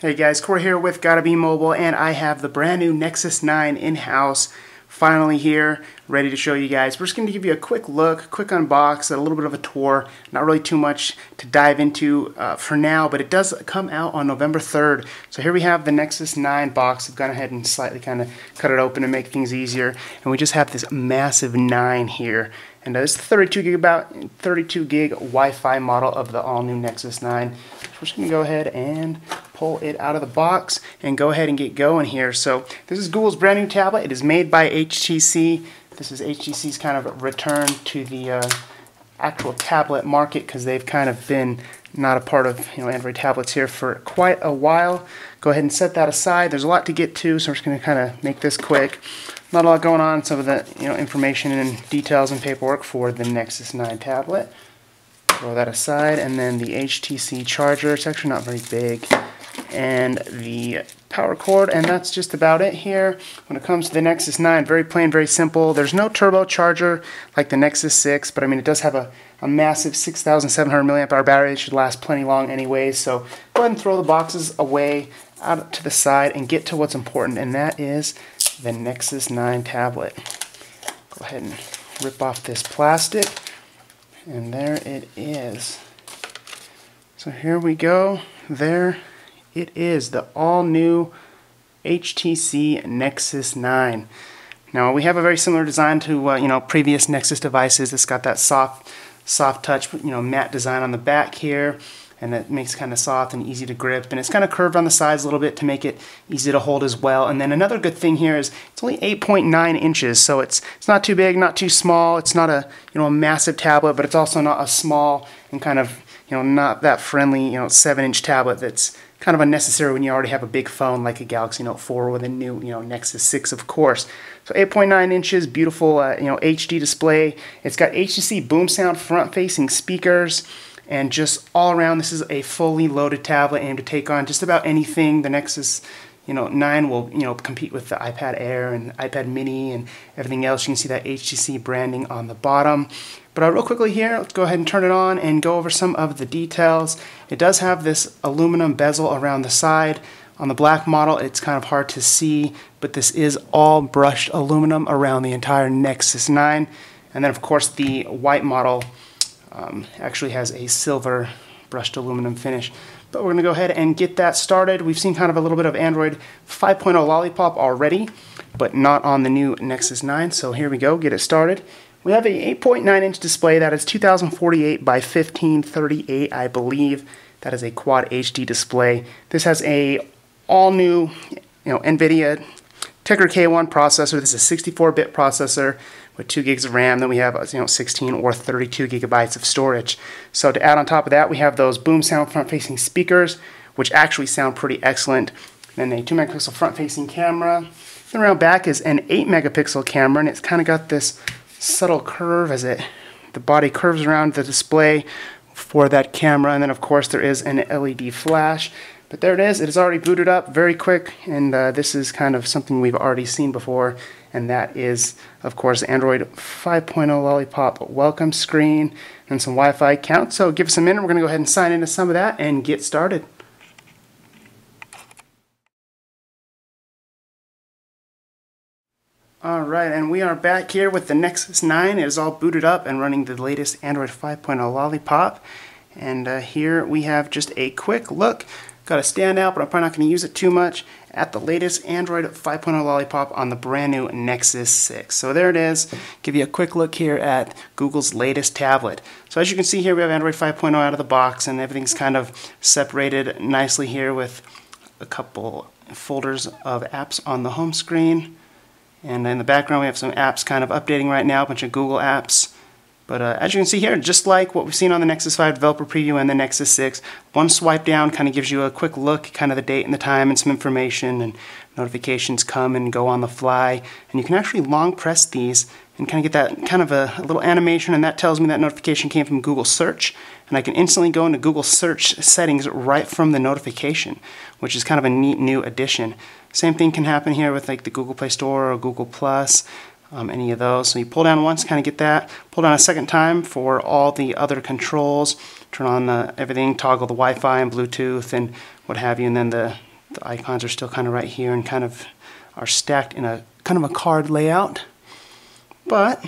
Hey guys, Corey here with GottaBeMobile, and I have the brand new Nexus 9 in-house finally here, ready to show you guys. We're just going to give you a quick look, quick unbox, a little bit of a tour. Not really too much to dive into for now, but it does come out on November 3rd. So here we have the Nexus 9 box. I've gone ahead and slightly kind of cut it open to make things easier. And we just have this massive 9 here. And this is the 32 gig Wi-Fi model of the all-new Nexus 9. So we're just going to go ahead and pull it out of the box and go ahead and get going here. So this is Google's brand new tablet. It is made by HTC. This is HTC's kind of return to the actual tablet market, because they've kind of been not a part of Android tablets here for quite a while. Go ahead and set that aside. There's a lot to get to, so we're just going to kind of make this quick. Not a lot going on. Some of the information and details and paperwork for the Nexus 9 tablet. Throw that aside, and then the HTC charger. It's actually not very big. And the power cord, and that's just about it here. When it comes to the Nexus 9, very plain, very simple. There's no turbocharger like the Nexus 6, but I mean, it does have a massive 6,700 milliamp hour battery. It should last plenty long anyways. So go ahead and throw the boxes away out to the side and get to what's important, and that is the Nexus 9 tablet. Go ahead and rip off this plastic, and there it is. So here we go. There it is, the all-new HTC Nexus 9. Now we have a very similar design to previous Nexus devices. It's got that soft touch, matte design on the back here, and that makes it kind of soft and easy to grip. And it's kind of curved on the sides a little bit to make it easy to hold as well. And then another good thing here is it's only 8.9 inches, so it's not too big, not too small. It's not a a massive tablet, but it's also not a small and kind of not that friendly 7-inch tablet that's kind of unnecessary when you already have a big phone like a Galaxy Note 4 with a new Nexus 6, of course. So 8.9 inches, beautiful HD display. It's got HTC boom sound front-facing speakers, and just all around, this is a fully loaded tablet aimed to take on just about anything. The Nexus 9 will compete with the iPad Air and iPad Mini and everything else. You can see that HTC branding on the bottom. But real quickly here, let's go ahead and turn it on and go over some of the details. It does have this aluminum bezel around the side. On the black model, it's kind of hard to see, but this is all brushed aluminum around the entire Nexus 9. And then of course the white model actually has a silver brushed aluminum finish. But we're going to go ahead and get that started. We've seen kind of a little bit of Android 5.0 lollipop already, but not on the new Nexus 9. So here we go, get it started. We have a 8.9 inch display that is 2048 by 1538, I believe. That is a Quad HD display. This has a all new NVIDIA Tegra K1 processor. This is a 64-bit processor with 2 gigs of RAM. Then we have 16 or 32 gigabytes of storage. So to add on top of that, we have those boom sound front-facing speakers, which actually sound pretty excellent. Then a 2 megapixel front-facing camera. Then around back is an 8 megapixel camera, and it's kind of got this subtle curve as the body curves around the display for that camera. And then of course there is an LED flash. But there it is. It is already booted up very quick, and this is kind of something we've already seen before, and that is, of course, Android 5.0 Lollipop welcome screen and some Wi-Fi count. So give us a minute. We're going to go ahead and sign into some of that and get started. Alright, and we are back here with the Nexus 9. It is all booted up and running the latest Android 5.0 Lollipop. And here we have just a quick look. Got a standout, but I'm probably not going to use it too much, at the latest Android 5.0 Lollipop on the brand new Nexus 6. So there it is. Give you a quick look here at Google's latest tablet. So as you can see here, we have Android 5.0 out of the box, and everything's kind of separated nicely here with a couple folders of apps on the home screen. And in the background, we have some apps kind of updating right now, a bunch of Google apps. But as you can see here, just like what we've seen on the Nexus 5 developer preview and the Nexus 6, one swipe down kind of gives you a quick look, kind of the date and the time and some information, and notifications come and go on the fly. And you can actually long press these and kind of get that kind of a little animation, and that tells me that notification came from Google Search. And I can instantly go into Google Search settings right from the notification, which is kind of a neat new addition. Same thing can happen here with like the Google Play Store or Google Plus. Any of those. So you pull down once, kind of get that. Pull down a second time for all the other controls. Turn on everything, toggle the Wi-Fi and Bluetooth and what have you, and then the The icons are still kind of right here and kind of are stacked in a kind of a card layout. But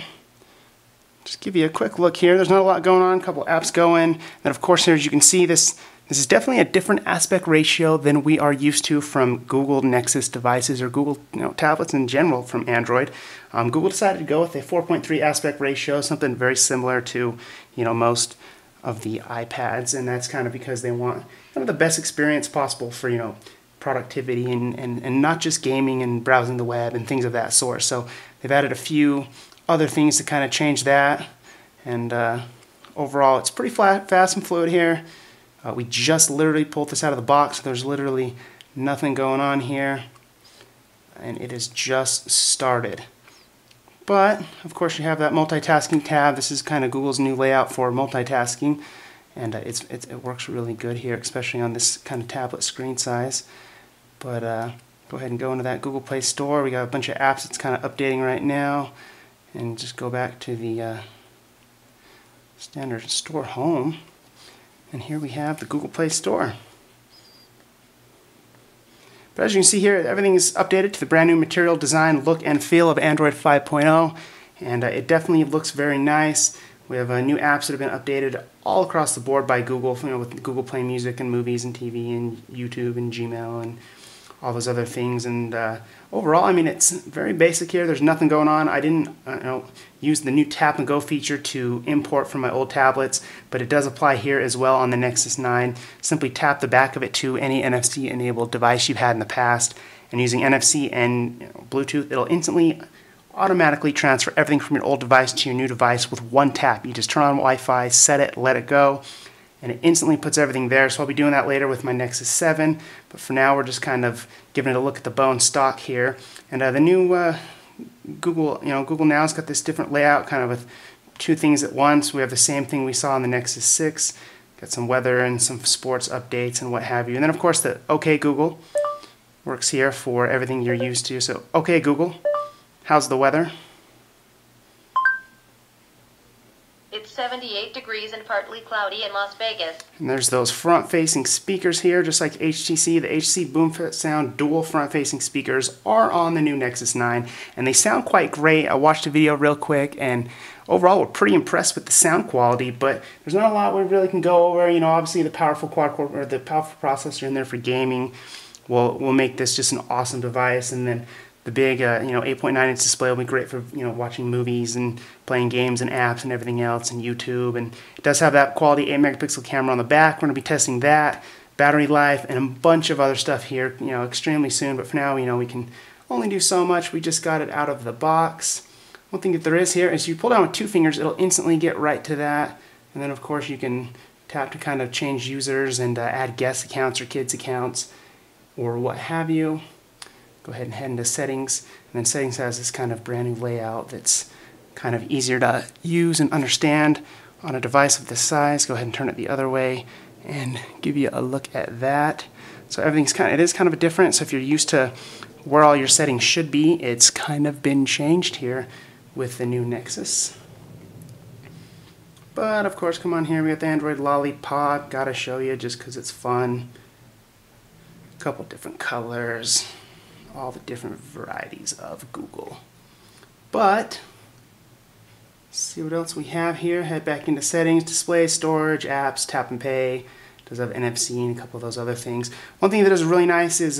just give you a quick look here. There's not a lot going on, a couple apps going. And of course here, as you can see, this is definitely a different aspect ratio than we are used to from Google Nexus devices or Google tablets in general from Android. Google decided to go with a 4.3 aspect ratio, something very similar to most of the iPads, and that's kind of because they want kind of the best experience possible for productivity and not just gaming and browsing the web and things of that sort. So they've added a few other things to kind of change that, and overall it's pretty fast and fluid here. We just literally pulled this out of the box, so there's literally nothing going on here, and it is just started. But of course you have that multitasking tab. This is kind of Google's new layout for multitasking, and it works really good here, especially on this kind of tablet screen size. But go ahead and go into that Google Play Store. We got a bunch of apps it's kind of updating right now, and just go back to the standard store home, and here we have the Google Play Store. But as you can see here, everything is updated to the brand new material, design, look, and feel of Android 5.0, and it definitely looks very nice. We have new apps that have been updated all across the board by Google, with Google Play Music and movies and TV and YouTube and Gmail and all those other things. And overall, I mean, it's very basic here. There's nothing going on. I didn't use the new Tap and Go feature to import from my old tablets, but it does apply here as well on the Nexus 9. Simply tap the back of it to any NFC-enabled device you've had in the past, and using NFC and Bluetooth, it'll instantly automatically transfer everything from your old device to your new device with one tap. You just turn on Wi-Fi, set it, let it go, and it instantly puts everything there. So I'll be doing that later with my Nexus 7, but for now we're just kind of giving it a look at the bone stock here. And the new Google Now's got this different layout, kind of with two things at once. We have the same thing we saw on the Nexus 6, got some weather and some sports updates and what have you. And then of course the OK Google works here for everything you're used to. So OK Google, how's the weather? It's 78 degrees and partly cloudy in Las Vegas. And there's those front-facing speakers here, just like HTC. The HTC BoomSound dual front-facing speakers are on the new Nexus 9, and they sound quite great. I watched a video real quick, and overall we're pretty impressed with the sound quality, but there's not a lot we really can go over. Obviously the powerful quad-core, or the powerful processor in there for gaming will make this just an awesome device, and then the big 8.9-inch display will be great for watching movies and playing games and apps and everything else, and YouTube. And it does have that quality 8-megapixel camera on the back. We're going to be testing that, battery life, and a bunch of other stuff here extremely soon. But for now, we can only do so much. We just got it out of the box. One thing that there is here is you pull down with 2 fingers, it'll instantly get right to that. And then of course you can tap to kind of change users and add guest accounts or kids accounts or what have you. Go ahead and head into settings, and then settings has this kind of brand new layout that's kind of easier to use and understand on a device of this size. Go ahead and turn it the other way and give you a look at that. So everything's it is kind of different. So if you're used to where all your settings should be, it's kind of been changed here with the new Nexus. But of course, come on here, we got the Android Lollipop. Gotta show you just because it's fun. A couple different colors. All the different varieties of Google. But let's see what else we have here. Head back into settings, display, storage, apps, tap and pay. It does have NFC and a couple of those other things. One thing that is really nice is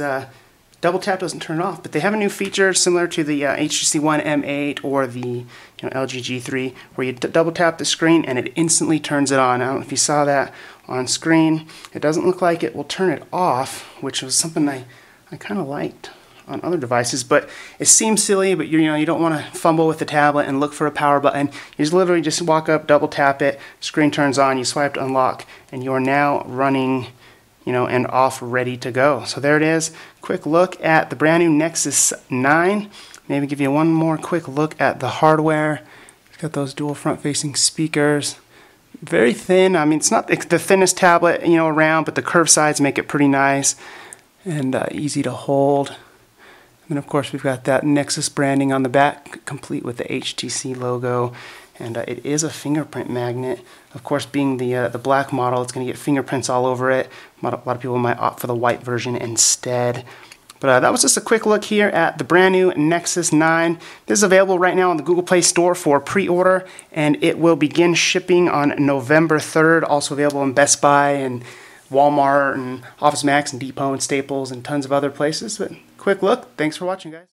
double tap doesn't turn it off, but they have a new feature similar to the HTC One M8 or the LG G3, where you double tap the screen and it instantly turns it on. I don't know if you saw that on screen. It doesn't look like it will turn it off, which was something I kind of liked on other devices, but it seems silly, but you don't want to fumble with the tablet and look for a power button. You just literally just walk up, double tap it, screen turns on, you swipe to unlock, and you're now running, and off, ready to go. So there it is. Quick look at the brand new Nexus 9. Maybe give you one more quick look at the hardware. It's got those dual front-facing speakers. Very thin. I mean, it's not the thinnest tablet around, but the curved sides make it pretty nice and easy to hold. And of course we've got that Nexus branding on the back, complete with the HTC logo. and it is a fingerprint magnet. Of course, being the black model, it's going to get fingerprints all over it. A lot of people might opt for the white version instead. But that was just a quick look here at the brand new Nexus 9. This is available right now on the Google Play Store for pre-order, and it will begin shipping on November 3rd. Also available in Best Buy and Walmart and Office Max and Depot and Staples and tons of other places. But quick look. Thanks for watching, guys.